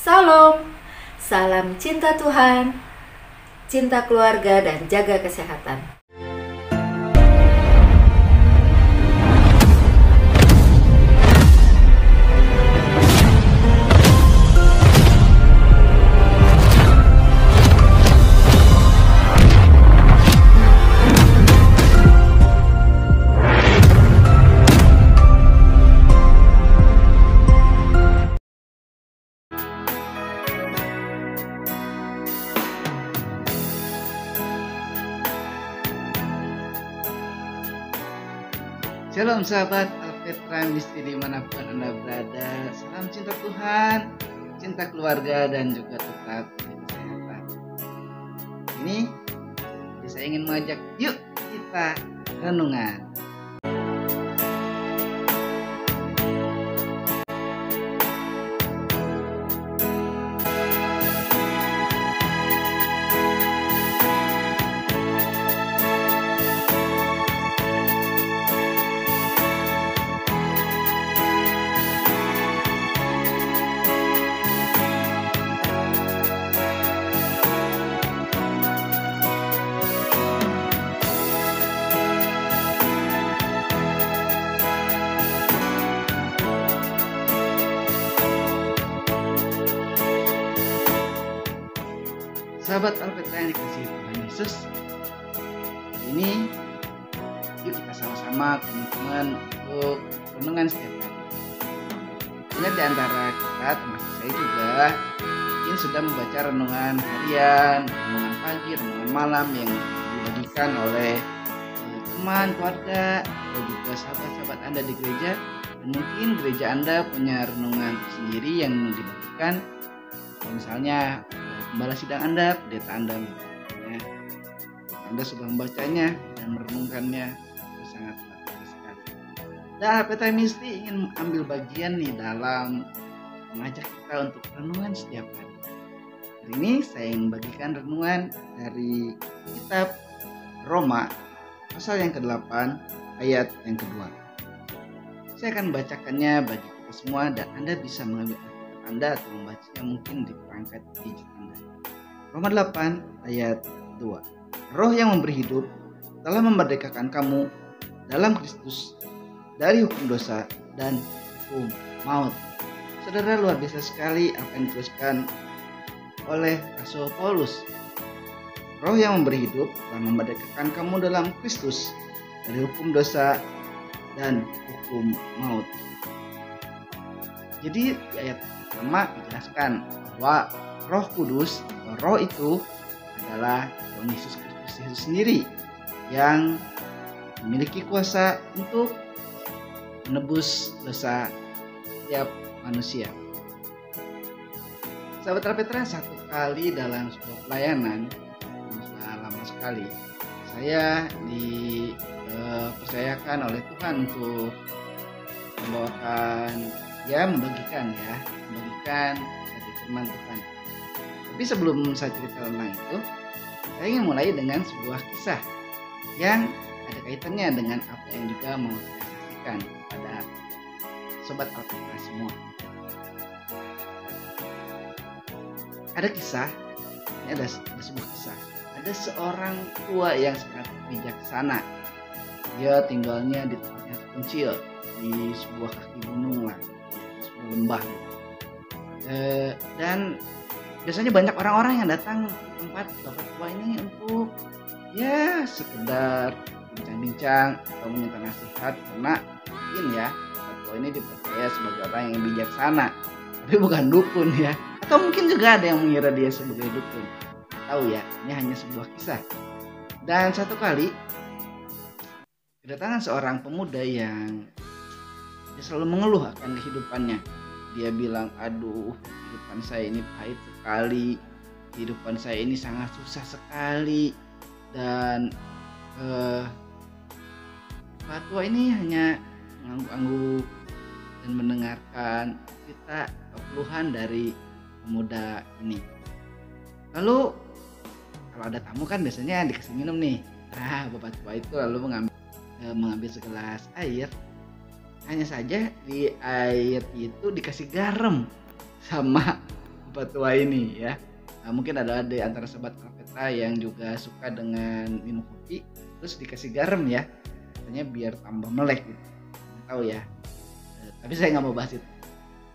Salam, salam cinta Tuhan, cinta keluarga dan jaga kesehatan. Shalom sahabat Alpetra Misteri dimanapun Anda berada. Salam cinta Tuhan, cinta keluarga dan juga tetap kesehatan. Ini saya ingin mengajak, yuk kita renungan. Sahabat Alpetra yang dikasihi Tuhan Yesus, ini yuk kita sama-sama komitmen untuk renungan setiap hari. Ingat di antara kita, termasuk saya juga, mungkin sudah membaca renungan harian, renungan pagi, renungan malam yang dibagikan oleh teman, keluarga, atau juga sahabat-sahabat Anda di gereja. Dan mungkin gereja Anda punya renungan sendiri yang dibagikan, misalnya Gembala sidang Anda, pendeta Anda misalnya. Anda sudah membacanya dan merenungkannya, itu sangat bagus sekali. Dan Alpetra Misteri ingin ambil bagian nih dalam mengajak kita untuk renungan setiap hari. Hari ini saya ingin membagikan renungan dari kitab Roma pasal yang ke-8 ayat yang kedua. Saya akan membacakannya bagi kita semua dan Anda bisa mengambil Anda atau membacanya mungkin di perangkat gadget Anda. Roma 8 ayat 2. Roh yang memberi hidup telah memerdekakan kamu dalam Kristus dari hukum dosa dan hukum maut. Saudara, luar biasa sekali apa yang dituliskan oleh Rasul Paulus. Roh yang memberi hidup telah memerdekakan kamu dalam Kristus dari hukum dosa dan hukum maut. Jadi di ayat pertama dijelaskan bahwa Roh Kudus, Roh itu adalah Tuhan Yesus Kristus itu sendiri yang memiliki kuasa untuk menebus dosa setiap manusia. Sahabat Alpetra, satu kali dalam sebuah pelayanan, sudah lama sekali, saya dipercayakan oleh Tuhan untuk membagikan dari firman Tuhan. Tapi sebelum saya cerita tentang itu, saya ingin mulai dengan sebuah kisah yang ada kaitannya dengan apa yang juga mau saya saksikan pada sobat Alpetra semua. Ada kisah, ini ada sebuah kisah. Ada seorang tua yang sangat bijaksana. Dia tinggalnya di tempat yang kecil, di sebuah kaki gunung lah, sebuah lembah. Dan biasanya banyak orang-orang yang datang ke tempat bapak tua ini untuk sekedar bincang-bincang atau meminta nasihat, karena mungkin bapak tua ini dipercaya sebagai orang yang bijaksana, tapi bukan dukun ya. Atau mungkin juga ada yang mengira dia sebagai dukun. Tahu ya, ini hanya sebuah kisah. Dan satu kali kedatangan seorang pemuda yang dia selalu mengeluh akan kehidupannya. Dia bilang, aduh, kehidupan saya ini pahit sekali, kehidupan saya ini sangat susah sekali, dan Pak tua ini hanya mengangguk-angguk dan mendengarkan cerita keluhan dari pemuda ini. Lalu kalau ada tamu kan biasanya dikasih minum nih. Nah, bapak tua itu lalu mengambil segelas air. Hanya saja di air itu dikasih garam sama bapak tua ini ya. Nah, mungkin ada di antara sobat Alpetra yang juga suka dengan minum kopi terus dikasih garam ya, katanya biar tambah melek gitu. Nggak tahu ya. Tapi saya nggak mau bahas itu.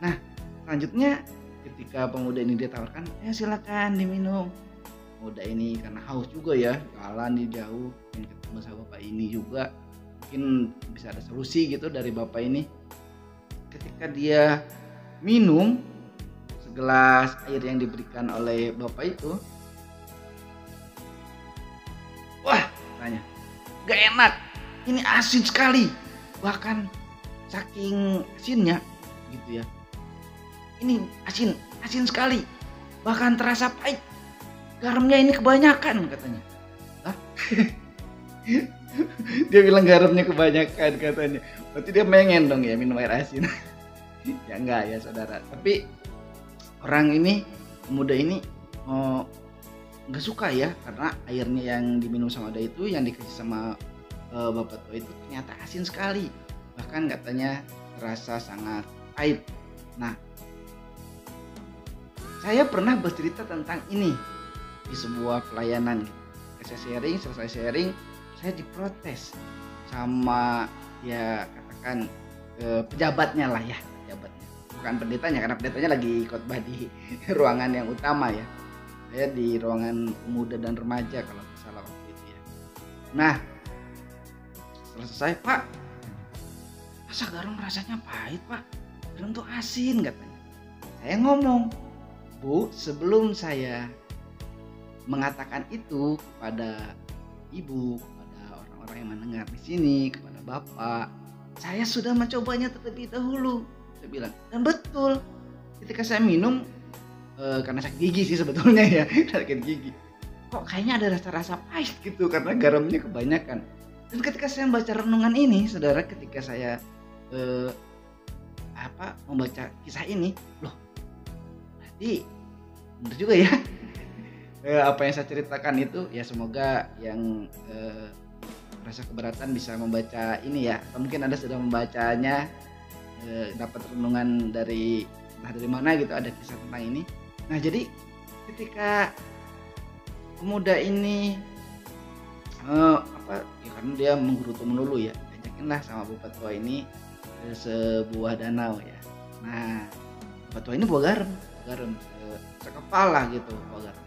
Nah, selanjutnya ketika pemuda ini ditawarkan, ya silakan diminum. Pemuda ini karena haus juga ya, jalan di jauh, ingin ketemu sama bapak ini juga, mungkin bisa ada solusi gitu dari bapak ini. Ketika dia minum segelas air yang diberikan oleh bapak itu, wah, katanya gak enak, ini asin sekali, bahkan saking asinnya gitu ya, ini asin sekali, bahkan terasa pahit, garamnya ini kebanyakan katanya. Hah? Dia bilang garamnya kebanyakan katanya, berarti dia pengen dong ya minum air asin. Ya enggak ya saudara, tapi orang ini, pemuda ini nggak suka ya, karena airnya yang diminum sama dia itu, yang dikasih sama bapak tua itu ternyata asin sekali, bahkan katanya terasa sangat pahit. Nah, saya pernah bercerita tentang ini di sebuah pelayanan. Selesai sharing, saya diprotes sama ya katakan pejabatnya lah ya, pejabatnya. Bukan pendetanya, karena pendetanya lagi khotbah di ruangan yang utama ya. Saya di ruangan pemuda dan remaja kalau tidak salah waktu itu ya. Nah, selesai, Pak, masa garam rasanya pahit, Pak? Garam tuh asin katanya. Saya ngomong, Bu, sebelum saya mengatakan itu kepada ibu, kepada orang-orang yang mendengar di sini, kepada bapak, saya sudah mencobanya terlebih dahulu. Saya bilang, dan betul, ketika saya minum, karena sakit gigi sih sebetulnya ya, sakit gigi, kok kayaknya ada rasa-rasa pahit gitu karena garamnya kebanyakan. Dan ketika saya membaca renungan ini, saudara, ketika saya membaca kisah ini, loh, berarti benar juga ya. Apa yang saya ceritakan itu ya, semoga yang merasa keberatan bisa membaca ini ya, atau mungkin Anda sudah membacanya, dapat renungan dari entah dari mana gitu, ada kisah tentang ini. Nah, jadi ketika pemuda ini ya karena dia menggerutu melulu ya, ajakinlah sama bapak tua ini ke sebuah danau ya. Nah, bapak tua ini bawa garam sekepala gitu, bawa garam.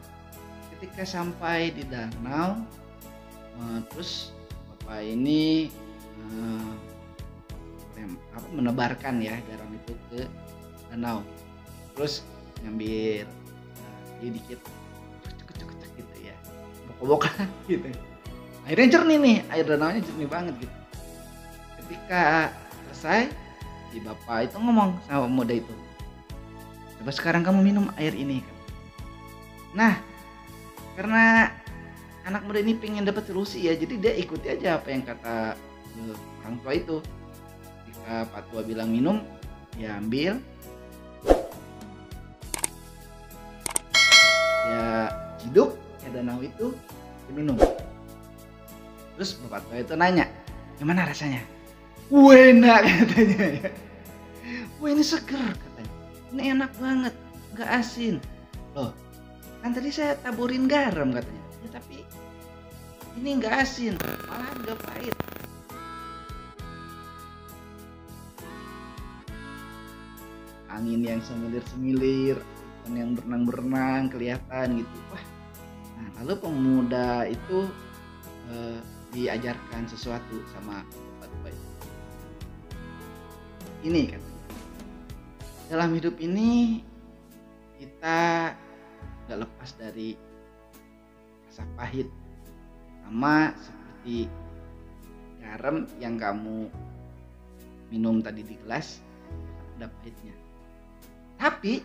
Ketika sampai di danau, terus bapak ini menebarkan ya garam itu ke danau, terus ngambil dikit cek gitu ya, bok-bokan gitu. Airnya jernih nih, air danaunya jernih banget gitu. Ketika selesai, si bapak itu ngomong sama pemuda itu, coba sekarang kamu minum air ini. Nah, karena anak muda ini pengen dapat solusi ya, jadi dia ikuti aja apa yang kata orang tua itu. Ketika Pak Tua bilang minum, ya ambil, ya hidup ya danau itu diminum. Terus Bapak Tua itu nanya, gimana rasanya? Enak katanya. Wah, ini seger katanya, ini enak banget, gak asin. Loh, kan tadi saya taburin garam katanya, ya, tapi ini nggak asin, malah nggak pahit. Angin yang semilir-semilir, ikan yang berenang-berenang kelihatan gitu. Wah, nah lalu pemuda itu diajarkan sesuatu sama bapak tua itu. Ini katanya, dalam hidup ini kita gak lepas dari rasa pahit, sama seperti garam yang kamu minum tadi di gelas, ada pahitnya. Tapi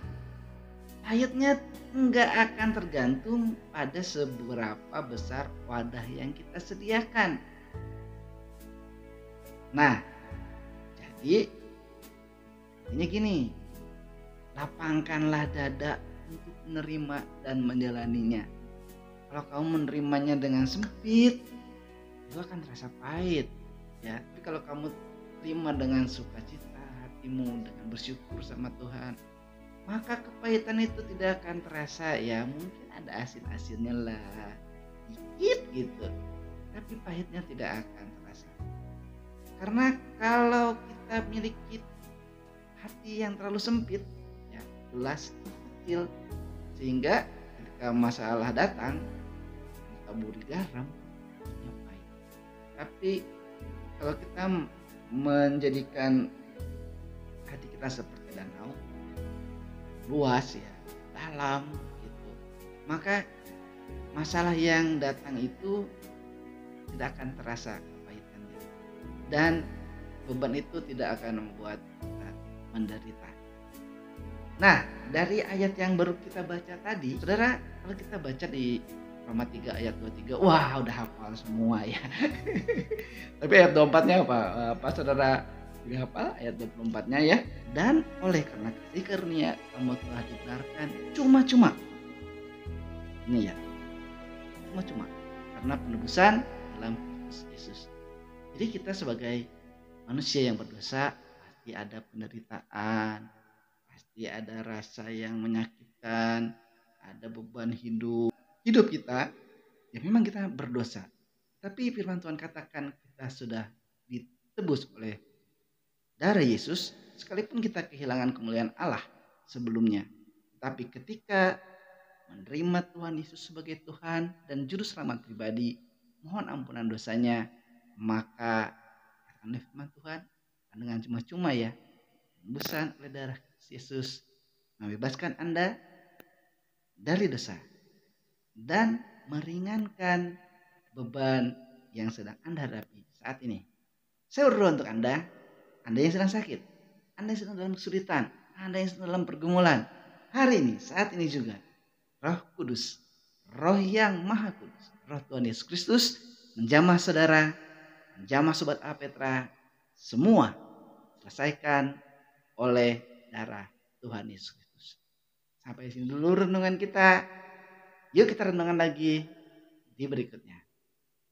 pahitnya nggak akan tergantung pada seberapa besar wadah yang kita sediakan. Nah, jadi intinya gini, lapangkanlah dada untuk menerima dan menjalaninya. Kalau kamu menerimanya dengan sempit, itu akan terasa pahit ya. Tapi kalau kamu terima dengan sukacita hatimu, dengan bersyukur sama Tuhan, maka kepahitan itu tidak akan terasa. Ya mungkin ada asin-asinnya lah dikit gitu, tapi pahitnya tidak akan terasa. Karena kalau kita miliki hati yang terlalu sempit, ya gelas kecil, sehingga ketika masalah datang taburi garam, ya pahit. Tapi kalau kita menjadikan hati kita seperti danau, luas ya, dalam gitu, maka masalah yang datang itu tidak akan terasa kepahitannya, dan beban itu tidak akan membuat kita menderita. Nah, dari ayat yang baru kita baca tadi, saudara, kalau kita baca di Roma 3 ayat 23, wah udah hafal semua ya. Tapi ayat 24-nya apa saudara juga hafal? Ayat 24-nya ya. Dan oleh karena kasih karunia kamu telah dibenarkan cuma-cuma. Ini ya, cuma-cuma karena penebusan dalam Kristus Yesus. Jadi kita sebagai manusia yang berdosa pasti ada penderitaan, pasti ada rasa yang menyakitkan, ada beban hidup kita. Ya memang kita berdosa, tapi firman Tuhan katakan kita sudah ditebus oleh darah Yesus, sekalipun kita kehilangan kemuliaan Allah sebelumnya. Tapi ketika menerima Tuhan Yesus sebagai Tuhan dan Juru Selamat pribadi, mohon ampunan dosanya, maka oleh firman Tuhan dengan cuma-cuma ya, tebusan oleh darah Yesus membebaskan Anda dari dosa dan meringankan beban yang sedang Anda hadapi saat ini. Saya berdoa untuk Anda yang sedang sakit, Anda yang sedang dalam kesulitan, Anda yang sedang dalam pergumulan. Hari ini, saat ini juga, Roh Kudus, Roh yang Maha Kudus, Roh Tuhan Yesus Kristus menjamah saudara, menjamah Sobat Alpetra, semua selesaikan oleh darah Tuhan Yesus Kristus. Sampai sini dulu renungan kita. Yuk kita renungan lagi di berikutnya.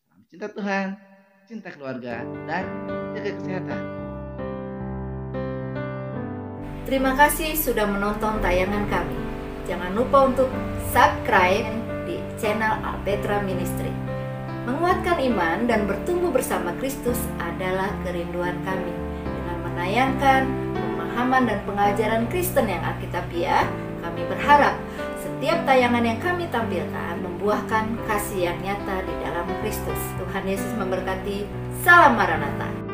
Salam cinta Tuhan, cinta keluarga, dan jaga kesehatan. Terima kasih sudah menonton tayangan kami. Jangan lupa untuk subscribe di channel Alpetra Ministry. Menguatkan iman dan bertumbuh bersama Kristus adalah kerinduan kami. Dengan menayangkan pemahaman dan pengajaran Kristen yang alkitabiah, kami berharap setiap tayangan yang kami tampilkan membuahkan kasih yang nyata di dalam Kristus. Tuhan Yesus memberkati. Salam Maranatha.